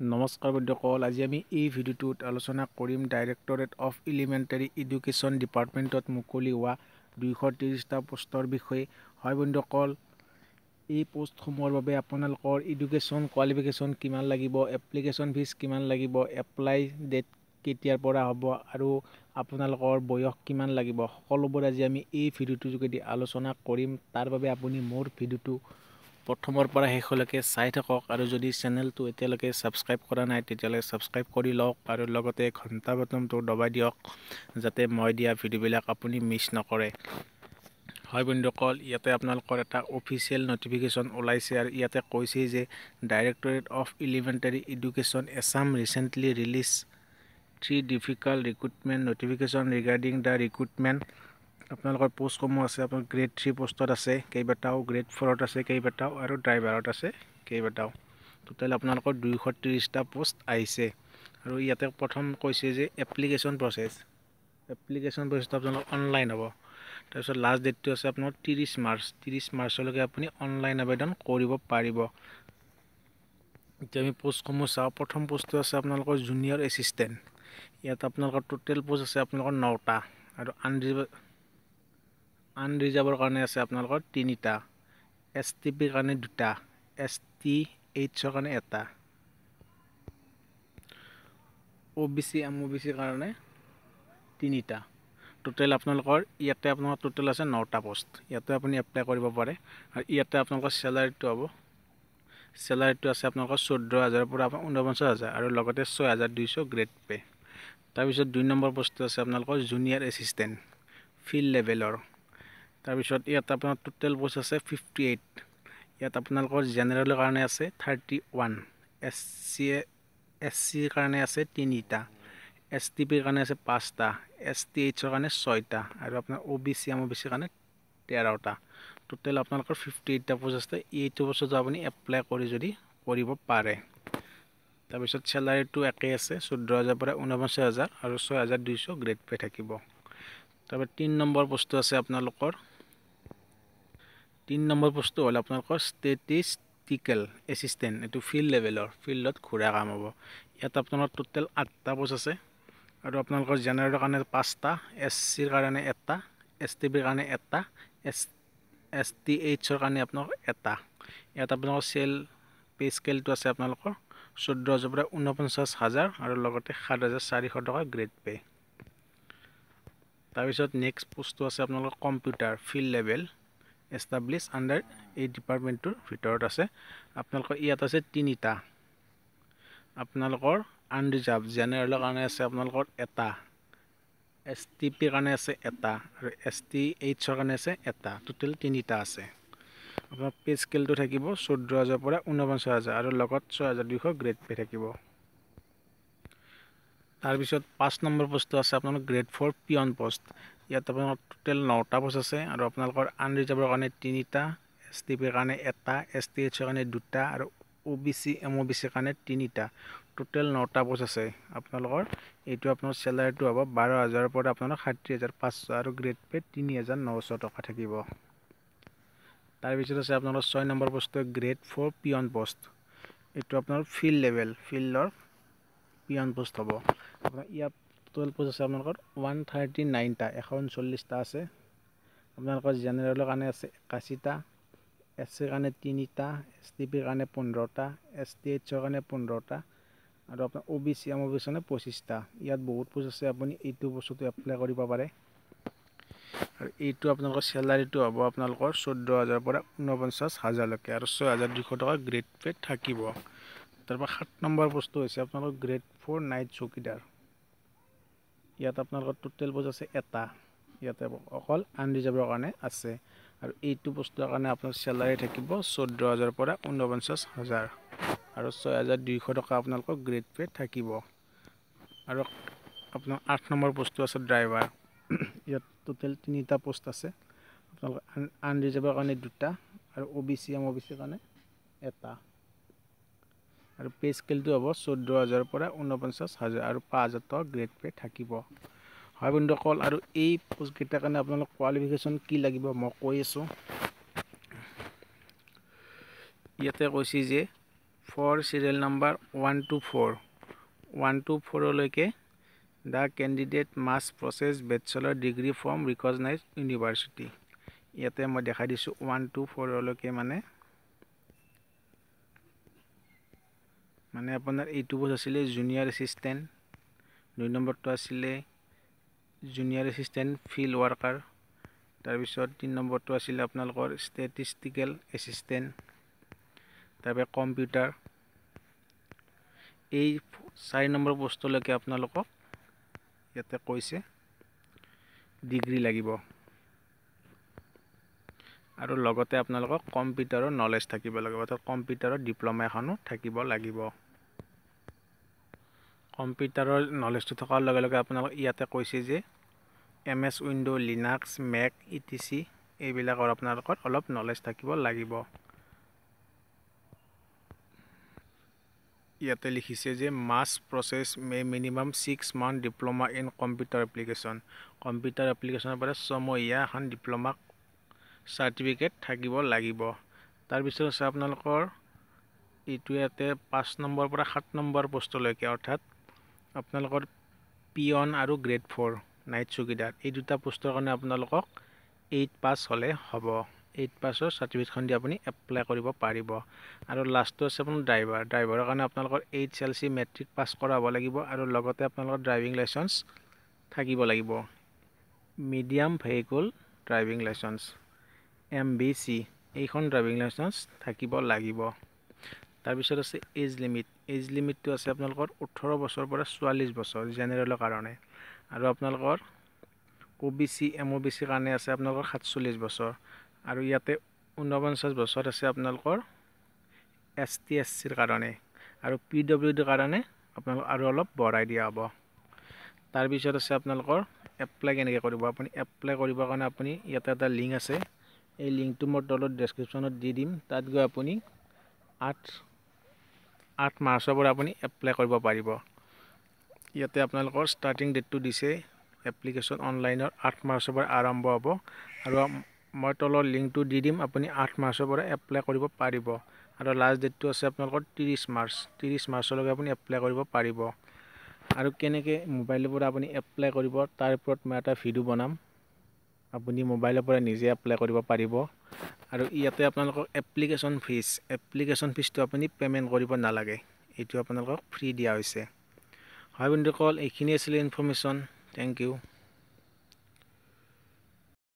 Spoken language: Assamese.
নমস্কাৰ বন্ধুসকল, আজি আমি এই ভিডিঅ'টোত আলোচনা কৰিম ডাইৰেক্টৰেট অফ এলিমেণ্টাৰী এডুকেশ্যন ডিপাৰ্টমেণ্টত মুকলি হোৱা 230টা পোষ্টৰ বিষয়ে। হয় বন্ধুসকল, এই পোষ্টসমূহৰ বাবে আপোনালোকৰ এডুকেশ্যন কোৱালিফিকেশ্যন কিমান লাগিব, এপ্লিকেশ্যন ফিজ কিমান লাগিব, এপ্লাই ডেট কেতিয়াৰ পৰা হ'ব আৰু আপোনালোকৰ বয়স কিমান লাগিব, সকলোবোৰ আজি আমি এই ভিডিঅ'টোৰ যোগেদি আলোচনা কৰিম। তাৰ বাবে আপুনি মোৰ ভিডিঅ'টো প্ৰথমৰ পৰা শেষলৈকে চাই থাকক আৰু যদি চেনেলটো এতিয়ালৈকে ছাবস্ক্ৰাইব কৰা নাই তেতিয়াহ'লে ছাবস্ক্ৰাইব কৰি লওক আৰু লগতে ঘণ্টা বটনটো দবাই দিয়ক যাতে মই দিয়া ভিডিঅ'বিলাক আপুনি মিছ নকৰে। হয় বন্ধুসকল, ইয়াতে আপোনালোকৰ এটা অফিচিয়েল নটিফিকেশ্যন ওলাইছে আৰু ইয়াতে কৈছে যে directorate of elementary education Assam recently release 3 difficult recruitment notification regarding the recruitment. আপোনালোকৰ পোষ্টসমূহ আছে, আপোনাৰ গ্ৰেড 3 পোষ্টত আছে কেইবাটাও, গ্ৰেড 4ত আছে কেইবাটাও আৰু ড্ৰাইভাৰত আছে কেইবাটাও। টোটেল আপোনালোকৰ 230টা পোষ্ট আহিছে। আৰু ইয়াতে প্ৰথম কৈছে যে এপ্লিকেশ্যন প্ৰচেছটো আপোনালোকৰ অনলাইন হ'ব। তাৰপিছত লাষ্ট ডেটটো আছে আপোনাৰ 30 মাৰ্চলৈকে আপুনি অনলাইন আবেদন কৰিব পাৰিব। এতিয়া আমি পোষ্টসমূহ চাওঁ। প্ৰথম পোষ্টটো আছে আপোনালোকৰ জুনিয়ৰ এছিষ্টেণ্ট। ইয়াত আপোনালোকৰ টোটেল পোষ্ট আছে আপোনালোকৰ 9টা আৰু আনৰিজাৰ্ভৰ কাৰণে আছে আপোনালোকৰ 3টা, STPৰ কাৰণে 2টা, STHৰ কাৰণে 1টা, OBC MOBCৰ কাৰণে 3টা। টোটেল আপোনালোকৰ ইয়াতে আপোনাৰ টোটেল আছে 9টা পোষ্ট। ইয়াতে আপুনি এপ্লাই কৰিব পাৰে আৰু ইয়াতে আপোনালোকৰ চেলাৰীটো হ'ব, চেলাৰীটো আছে আপোনালোকৰ 14,000ৰ পৰা 49,000 আৰু লগতে 6,200 গ্ৰেড পে'। তাৰপিছত 2 নম্বৰ পোষ্টটো আছে আপোনালোকৰ জুনিয়ৰ এছিষ্টেণ্ট ফিল্ড লেভেলৰ। তাৰপিছত ইয়াত আপোনাৰ টোটেল পোষ্ট আছে 58। ইয়াত আপোনালোকৰ জেনেৰেলৰ কাৰণে আছে 31, SCৰ কাৰণে আছে 3টা, STPৰ কাৰণে আছে 5টা, STHৰ কাৰণে 6টা আৰু আপোনাৰ OBC MOBCৰ কাৰণে 13টা। টোটেল আপোনালোকৰ 58টা পোষ্ট আছে। এইটো পোষ্টত আপুনি এপ্লাই যদি কৰিব পাৰে। তাৰপিছত চেলাৰীটো একেই আছে, 14,000 পৰা 49,000 আৰু 6,200 গ্ৰেড পে' থাকিব। তাৰপৰা 3 নম্বৰ পোষ্টটো আছে আপোনালোকৰ 3 নম্বৰ পোষ্টটো হ'ল আপোনালোকৰ ষ্টেটিষ্টিকেল এছিষ্টেণ্ট। এইটো ফিল্ড লেভেলৰ, ফিল্ডত ঘূৰা কাম হ'ব। ইয়াত আপোনাৰ টোটেল 8টা পোষ্ট আছে আৰু আপোনালোকৰ জেনেৰেলৰ কাৰণে 5টা, SCৰ কাৰণে 1টা, STPৰ কাৰণে 1টা, STHৰ কাৰণে আপোনালোকৰ 1টা। ইয়াত আপোনালোকৰ পে' স্কেলটো আছে আপোনালোকৰ 14,000 পৰা 49,000 আৰু লগতে 7,400 টকা গ্ৰেড পে'। তাৰপিছত নেক্সট পোষ্টটো আছে আপোনালোকৰ computer field level establish under এই ডিপাৰ্টমেণ্টটোৰ ভিতৰত আছে। আপোনালোকৰ ইয়াত আছে 3টা। আপোনালোকৰ আনৰিজাৰ্ভ জেনেৰেলৰ কাৰণে আছে আপোনালোকৰ 1টা, STPৰ কাৰণে আছে 1টা আৰু STHৰ কাৰণে আছে 1টা। টোটেল 3টা আছে। আপোনাৰ পে' স্কেলটো থাকিব 14,000 পৰা 49,000 আৰু লগত 6,200 গ্ৰেড পে' থাকিব। তাৰপিছত 5 নম্বৰ পোষ্টটো আছে আপোনালোকৰ গ্ৰেড 4 পিয়ন পোষ্ট। ইয়াত আপোনালোকৰ টোটেল 9টা পোষ্ট আছে আৰু আপোনালোকৰ আনৰিজাৰ্ভৰ কাৰণে 3টা, STPৰ কাৰণে 1টা, STHৰ কাৰণে 2টা আৰু OBC MOBCৰ কাৰণে 3টা। টোটেল 9টা পোষ্ট আছে আপোনালোকৰ। এইটো আপোনাৰ চেলাৰীটো হ'ব 12,000ৰ পৰা আপোনাৰ 30,500 আৰু গ্ৰেড পে' 3,900 টকা থাকিব। তাৰপিছত আছে আপোনালোকৰ 6 নম্বৰ পোষ্টটো গ্ৰেড 4 পিয়ন পোষ্ট। এইটো আপোনাৰ ফিল্ড লেভেল, ফিল্ডৰ পিয়ন পোষ্ট হ'ব। আপোনাৰ ইয়াত টোটেল পোষ্ট আছে আপোনালোকৰ 139টা, 139টা আছে। আপোনালোকৰ জেনেৰেলৰ কাৰণে আছে 81টা, SCৰ কাৰণে 3টা, STPৰ কাৰণে 15টা, STHৰ কাৰণে 15টা আৰু আপোনাৰ OBC MOBCৰ কাৰণে 25টা। ইয়াত বহুত পোষ্ট আছে, আপুনি এইটো বস্তুটো এপ্লাই কৰিব পাৰে। আৰু এইটো আপোনালোকৰ চেলাৰীটো হ'ব আপোনালোকৰ 14,000 পৰা 49,000লৈকে আৰু 6,200 টকা গ্ৰেড পে' থাকিব। তাৰপৰা 7 নম্বৰ পোষ্টটো হৈছে আপোনালোকৰ গ্ৰেড 4 নাইট চকীদাৰ। ইয়াত আপোনালোকৰ টোটেল পোষ্ট আছে 1টা। ইয়াতে অকল আনৰিজাৰ্ভৰ কাৰণে আছে আৰু এইটো পোষ্টৰ কাৰণে আপোনাৰ চেলাৰী থাকিব 14,000 পৰা 49,000 আৰু 6,200 টকা আপোনালোকৰ গ্ৰেড পে' থাকিব। আৰু আপোনাৰ 8 নম্বৰ পোষ্টটো আছে ড্ৰাইভাৰ। ইয়াত টোটেল 3টা পোষ্ট আছে। আপোনালোকৰ আনৰিজাৰ্ভৰ কাৰণে 2টা আৰু OBC MOBCৰ কাৰণে 1টা। আৰু পে' স্কেলটো হ'ব 14,000 পৰা 49,000 আৰু 5,000 টকা গ্ৰেড পে' থাকিব। হয় বন্ধুসকল, আৰু এই পোষ্টকেইটাৰ কাৰণে আপোনালোক কোৱালিফিকেশ্যন কি লাগিব মই কৈ আছোঁ। ইয়াতে কৈছে যে for serial number 1 to 4 1 to 4 লৈকে the candidate must process bachelor degree from recognized university ইয়াতে মই দেখাই দিছো 1 to 4 লৈকে মানে আপোনাৰ এইটো বস আছিলে জুনিয়ৰ এসিস্ট্যান্ট 2 নম্বৰটো আছিলে জুনিয়ৰ এসিস্ট্যান্ট ফিল্ড ওয়াৰ্কাৰ তাৰ পিছত 3 নম্বৰটো আছিলে আপোনালোকৰ ষ্টেটিষ্টিকেল এসিস্ট্যান্ট তাৰপৰা কম্পিউটাৰ এই 4 নম্বৰ পোষ্টলৈকে আপোনালোকক ইয়াতে কৈছে ডিগ্ৰী লাগিব আৰু লগতে আপোনালোকক কম্পিউটাৰৰ নলেজ থাকিব লাগিব অৰ্থাৎ কম্পিউটাৰৰ ডিপ্লোমা এখনো থাকিব লাগিব কম্পিউটাৰৰ নলেজটো থকাৰ লগে লগে আপোনালোক ইয়াতে কৈছে যে MS window Linux Mac ETC এইবিলাকৰ আপোনালোকৰ অলপ নলেজ থাকিব লাগিব ইয়াতে লিখিছে যে মাস process minimum 6 month diploma in computer এপ্লিকেশনৰ পৰা সময়া এখন ডিপ্লোমা সাৰ্টিফিকেট থাকিব লাগিব তাৰ পিছত আছে আপোনালোকৰ এইটো ইয়াতে 5 নম্বৰ পৰা 7 নম্বৰ পোষ্টলৈকে অৰ্থাৎ আপোনালোকৰ পিয়ন আৰু গ্ৰেড 4 নাইট চকীদাৰ এই দুটা পোষ্টৰ কাৰণে আপোনালোকক 8 পাস হলে হ'ব 8 পাসৰ সাৰ্টিফিকেটখন দি আপুনি এপ্লাই কৰিব পাৰিব আৰু লাষ্টটো আছে আপোনাৰ ড্ৰাইভাৰৰ কাৰণে আপোনালোকৰ HLC মেট্ৰিক পাস কৰা হ'ব লাগিব আৰু লগতে আপোনালোকৰ ড্ৰাইভিং লাইসেন্স থাকিব লাগিব medium vehicle driving licence MBC এইখন ড্ৰাইভিং লাইসেন্স থাকিব লাগিব তাৰ পিছত আছে এজ লিমিটটো আছে আপোনালোকৰ 18 বছৰৰ পৰা 44 বছৰ জেনেৰেলৰ কাৰণে আৰু আপোনালোকৰ OBC MOBC কাৰণে আছে আপোনালোকৰ 47 বছৰ আৰু ইয়াতে 49 বছৰ আছে আপোনালোকৰ ST SC ৰ কাৰণে আৰু PWD কাৰণে আপোনালোক আৰু অলপ বঢ়াই দিয়া হ'ব তাৰ পিছত আছে আপোনালোকৰ এপ্লাই কেনেকৈ কৰিব আপুনি এপ্লাই কৰিবৰ কাৰণে আপুনি ইয়াতে এটা লিংক আছে এই লিংকটো মই তলত ডেসক্ৰিপচনত দি দিম তাত গৈ আপুনি 8 মাৰ্চৰ পৰা আপুনি এপ্লাই কৰিব পাৰিব ইয়াতে আপোনালোকৰ ষ্টাৰ্টিং ডেটটো দিছে এপ্লিকেশন অনলাইনৰ 8 মাৰ্চৰ পৰা আৰম্ভ হ'ব আৰু মই তলৰ লিংকটো দি দিম আপুনি 8 মাৰ্চৰ পৰা এপ্লাই কৰিব পাৰিব আৰু লাষ্ট ডেটটো আছে আপোনালোকৰ 30 মাৰ্চলৈকে আপুনি এপ্লাই কৰিব পাৰিব আৰু কেনেকৈ মোবাইলৰ পৰা আপুনি এপ্লাই কৰিব তাৰ ওপৰত মই এটা ভিডিও বনাম আপুনি মোবাইলৰ পৰা নিজে এপ্লাই কৰিব পাৰিব আৰু ইয়াতে আপোনালোকৰ এপ্লিকেশন ফিজটো আপুনি পেমেন্ট কৰিব নালাগে এইটো আপোনালোকক ফ্ৰী দিয়া হৈছে হয় বন্ধুসকল এইখিনি আছিল ইনফৰমেশন থ্যাংক ইউ